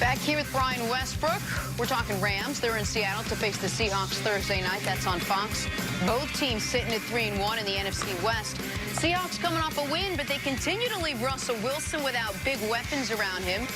Back here with Brian Westbrook. We're talking Rams. They're in Seattle to face the Seahawks Thursday night. That's on Fox. Both teams sitting at 3-1 in the NFC West. Seahawks coming off a win, but they continue to leave Russell Wilson without big weapons around him.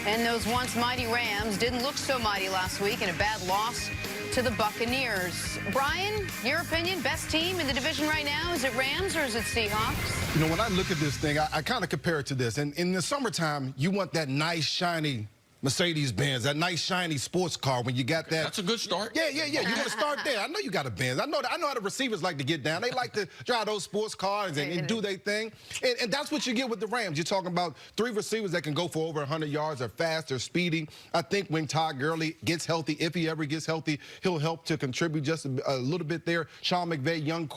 And those once mighty Rams didn't look so mighty last week in a bad loss to the Buccaneers. Brian, your opinion, best team in the division right now? Is it Rams or is it Seahawks? You know, when I look at this thing, I kind of compare it to this. And in the summertime, you want that nice, shiny Mercedes-Benz, that nice, shiny sports car when you got that. That's a good start. Yeah. You want to start there. I know you got a Benz. I know how the receivers like to get down. They like to drive those sports cars and do their thing. And that's what you get with the Rams. You're talking about three receivers that can go for over 100 yards. They're fast, they're speedy. I think when Todd Gurley gets healthy, if he ever gets healthy, he'll help to contribute just a little bit there. Sean McVay, young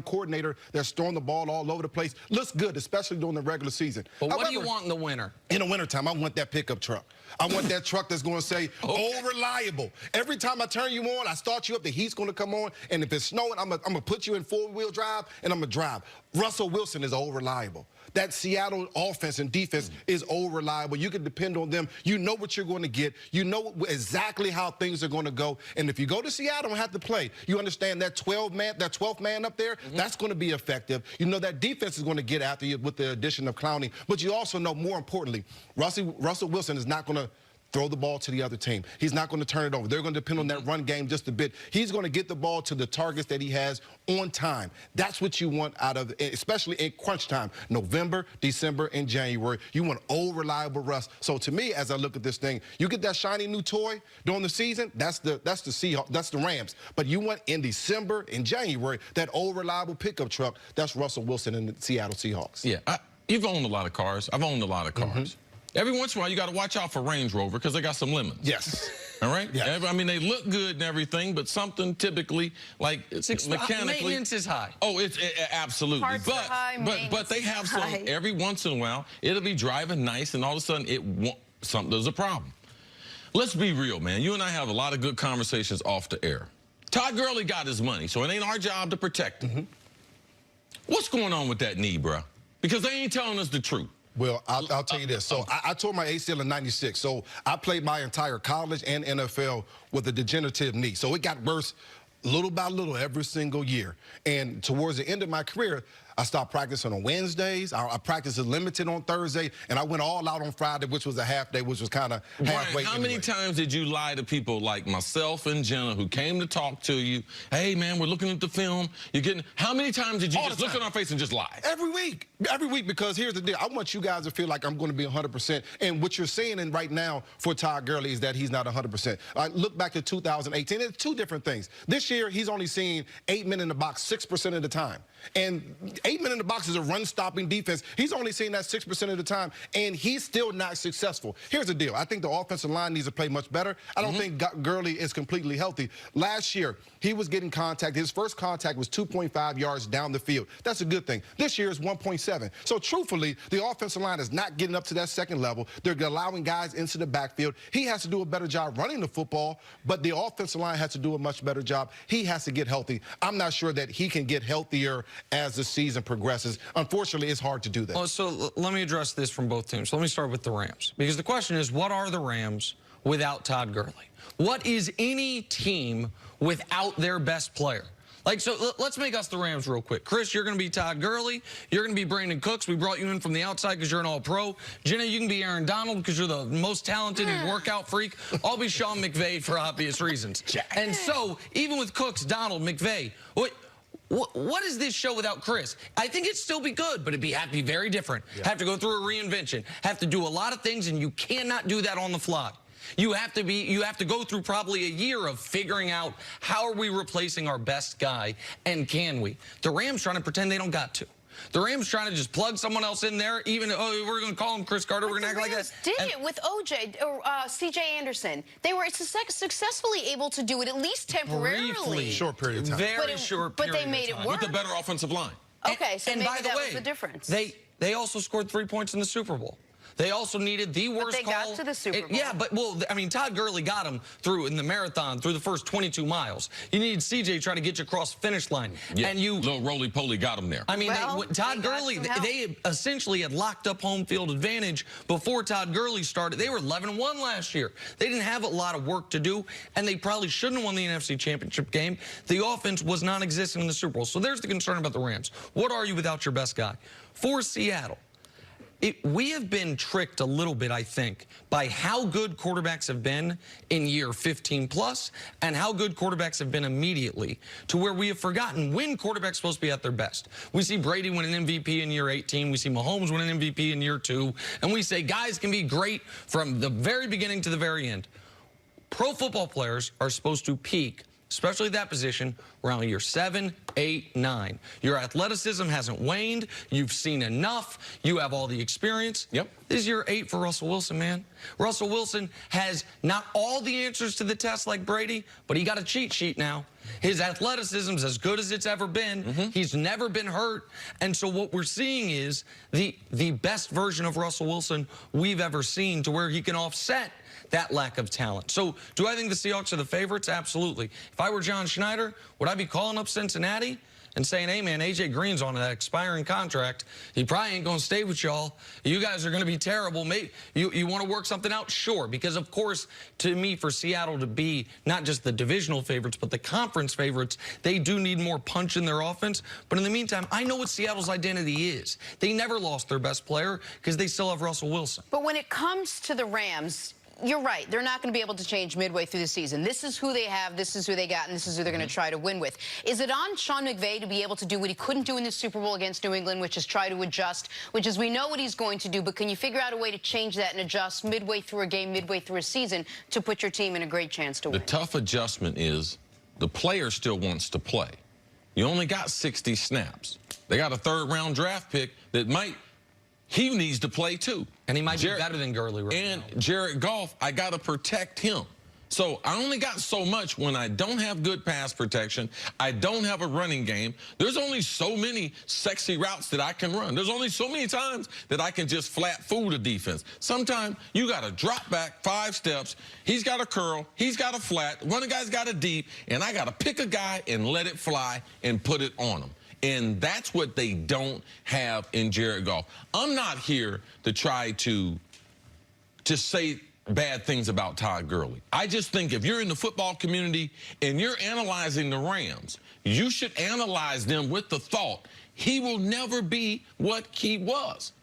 coordinator, they're throwing the ball all over the place. Looks good, especially during the regular season. But what do you want in the winter? In the wintertime, I want that pickup truck. I want that truck that's going to say, oh, reliable. Every time I turn you on, I start you up, the heat's going to come on. And if it's snowing, I'm going to put you in four-wheel drive, and I'm going to drive. Russell Wilson is old reliable. That Seattle offense and defense is old reliable. You can depend on them. You know what you're going to get. You know exactly how things are going to go. And if you go to Seattle and have to play, you understand that 12th man up there, that's going to be effective. You know that defense is going to get after you with the addition of Clowney. But you also know, more importantly, Russell Wilson is not going to throw the ball to the other team. He's not going to turn it over. They're going to depend on that run game just a bit. He's going to get the ball to the targets that he has on time. That's what you want out of, especially in crunch time, November, December, and January. You want old, reliable Russ. So to me, as I look at this thing, you get that shiny new toy during the season, that's the Seahawks, that's the Rams. But you want in December and January that old, reliable pickup truck. That's Russell Wilson and the Seattle Seahawks. Yeah, you've owned a lot of cars. I've owned a lot of cars. Every once in a while, you got to watch out for Range Rover because they got some lemons. Yes. All right? Yes. I mean, they look good and everything, but something typically, like, mechanically. Maintenance is high. Oh, it's absolutely. Parts are high, but they have some, high. every once in a while, it'll be driving nice, and all of a sudden, there's a problem. Let's be real, man. You and I have a lot of good conversations off the air. Todd Gurley got his money, so it ain't our job to protect him. What's going on with that knee, bro? Because they ain't telling us the truth. Well, I'll tell you this. So I tore my ACL in '96. So I played my entire college and NFL with a degenerative knee. So it got worse little by little every single year. And towards the end of my career, I stopped practicing on Wednesdays. I practiced limited on Thursday, and I went all out on Friday, which was a half day, which was kind of halfway. Brian, how many times did you lie to people like myself and Jenna who came to talk to you? Hey, man, we're looking at the film. You're getting. How many times did you just look in our face and just lie? Every week. Every week, because here's the deal. I want you guys to feel like I'm going to be 100%. And what you're seeing right now for Todd Gurley is that he's not 100%. Look back to 2018. It's two different things. This year, he's only seen 8 men in the box 6% of the time. And 8 men in the box is a run-stopping defense. He's only seen that 6% of the time, and he's still not successful. Here's the deal. I think the offensive line needs to play much better. I don't think Gurley is completely healthy. Last year, he was getting contact. His first contact was 2.5 yards down the field. That's a good thing. This year is 1.7. So, truthfully, the offensive line is not getting up to that second level. They're allowing guys into the backfield. He has to do a better job running the football, but the offensive line has to do a much better job. He has to get healthy. I'm not sure that he can get healthier as the season progresses. Unfortunately, it's hard to do that. Well, so let me address this from both teams. Let me start with the Rams. Because the question is, what are the Rams without Todd Gurley? What is any team without their best player? Like, so let's make us the Rams real quick. Chris, you're going to be Todd Gurley. You're going to be Brandon Cooks. We brought you in from the outside because you're an all-pro. Jenna, you can be Aaron Donald because you're the most talented and workout freak. I'll be Sean McVay for obvious reasons. And so, even with Cooks, Donald, McVay, what is this show without Chris? I think it'd still be good, but have to be very different. Have to go through a reinvention. Have to do a lot of things, and you cannot do that on the fly. You have to go through probably a year of figuring out how are we replacing our best guy, and can we? The Rams trying to pretend they don't got to. The Rams trying to just plug someone else in there, even, oh, we're going to call him Chris Carter, we're going to act like that. Did it with OJ or C.J. Anderson. They were successfully able to do it, at least temporarily. Briefly. Short period of time. Very short period But they made it work. With a better offensive line. Okay, so and maybe by the that way, was the difference. They also scored 3 points in the Super Bowl. They also needed the worst they call. got to the Super Bowl. Yeah, but, well, I mean, Todd Gurley got him through in the marathon, through the first 22 miles. You needed CJ trying to get you across the finish line. Yeah, and you... little roly-poly got him there. I mean, Well, Todd Gurley, they essentially had locked up home field advantage before Todd Gurley started. They were 11-1 last year. They didn't have a lot of work to do, and they probably shouldn't have won the NFC Championship game. The offense was non-existent in the Super Bowl. So there's the concern about the Rams. What are you without your best guy? For Seattle, we have been tricked a little bit, I think, by how good quarterbacks have been in year 15+ and how good quarterbacks have been immediately, to where we have forgotten when quarterbacks supposed to be at their best. We see Brady win an MVP in year 18. We see Mahomes win an MVP in year 2. And we say guys can be great from the very beginning to the very end. Pro football players are supposed to peak, especially that position, around year 7, 8, 9. Your athleticism hasn't waned. You've seen enough. You have all the experience. Yep. This is year 8 for Russell Wilson, man. Russell Wilson has not all the answers to the test like Brady, but he got a cheat sheet now. His athleticism is as good as it's ever been. He's never been hurt. And so what we're seeing is the best version of Russell Wilson we've ever seen, to where he can offset that lack of talent. So do I think the Seahawks are the favorites? Absolutely. If I were John Schneider, would I be calling up Cincinnati and saying, hey, man, A.J. Green's on that expiring contract. He probably ain't going to stay with y'all. You guys are going to be terrible. Maybe you want to work something out? Sure. Because, of course, to me, for Seattle to be not just the divisional favorites, but the conference favorites, they do need more punch in their offense. But in the meantime, I know what Seattle's identity is. They never lost their best player because they still have Russell Wilson. But when it comes to the Rams, you're right. They're not going to be able to change midway through the season. This is who they have, this is who they got, and this is who they're going to try to win with. Is it on Sean McVay to be able to do what he couldn't do in the Super Bowl against New England, which is try to adjust, which is we know what he's going to do, but can you figure out a way to change that and adjust midway through a game, midway through a season, to put your team in a great chance to win? The tough adjustment is the player still wants to play. You only got 60 snaps. They got a third-round draft pick that he needs to play too. And he might be better than Gurley right and now. Jared Goff, I got to protect him. So I only got so much when I don't have good pass protection. I don't have a running game. There's only so many sexy routes that I can run. There's only so many times that I can just flat fool the defense. Sometimes you got to drop back 5 steps. He's got a curl. He's got a flat. One of the guys got a deep. And I got to pick a guy and let it fly and put it on him. And that's what they don't have in Jared Goff. I'm not here to try to say bad things about Todd Gurley. I just think if you're in the football community and you're analyzing the Rams, you should analyze them with the thought he will never be what he was.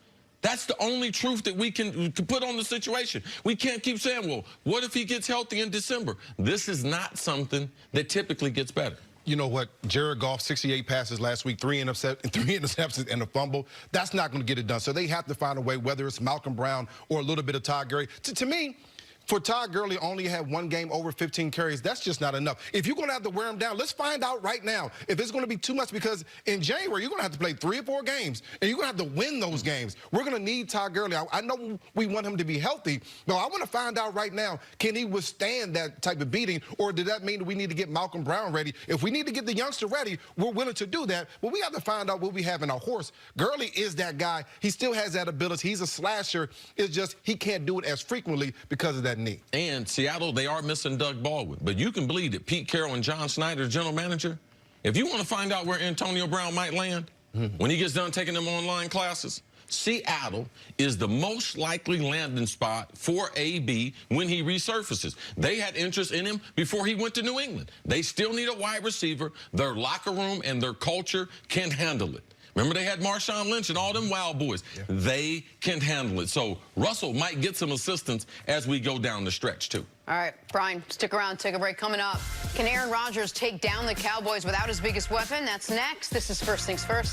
That's the only truth that we can put on the situation. We can't keep saying, well, what if he gets healthy in December? This is not something that typically gets better. You know what? Jared Goff, 68 passes last week, 3 interceptions and a fumble. That's not going to get it done. So they have to find a way, whether it's Malcolm Brown or a little bit of Todd Gurley. To me, for Todd Gurley only had 1 game over 15 carries, that's just not enough. If you're going to have to wear him down, let's find out right now if it's going to be too much, because in January, you're going to have to play 3 or 4 games, and you're going to have to win those games. We're going to need Todd Gurley. I know we want him to be healthy, but I want to find out right now, can he withstand that type of beating, or did that mean that we need to get Malcolm Brown ready? If we need to get the youngster ready, we're willing to do that, but we have to find out what we have in our horse. Gurley is that guy. He still has that ability. He's a slasher. It's just he can't do it as frequently because of that knee. And Seattle, they are missing Doug Baldwin. But you can believe that Pete Carroll and John Snyder, general manager, if you want to find out where Antonio Brown might land, when he gets done taking them online classes, Seattle is the most likely landing spot for AB when he resurfaces. They had interest in him before he went to New England. They still need a wide receiver. Their locker room and their culture can handle it. Remember, they had Marshawn Lynch and all them wild boys. Yeah. They can handle it. So Russell might get some assistance as we go down the stretch, too. All right, Brian, stick around, take a break. Coming up, can Aaron Rodgers take down the Cowboys without his biggest weapon? That's next. This is First Things First.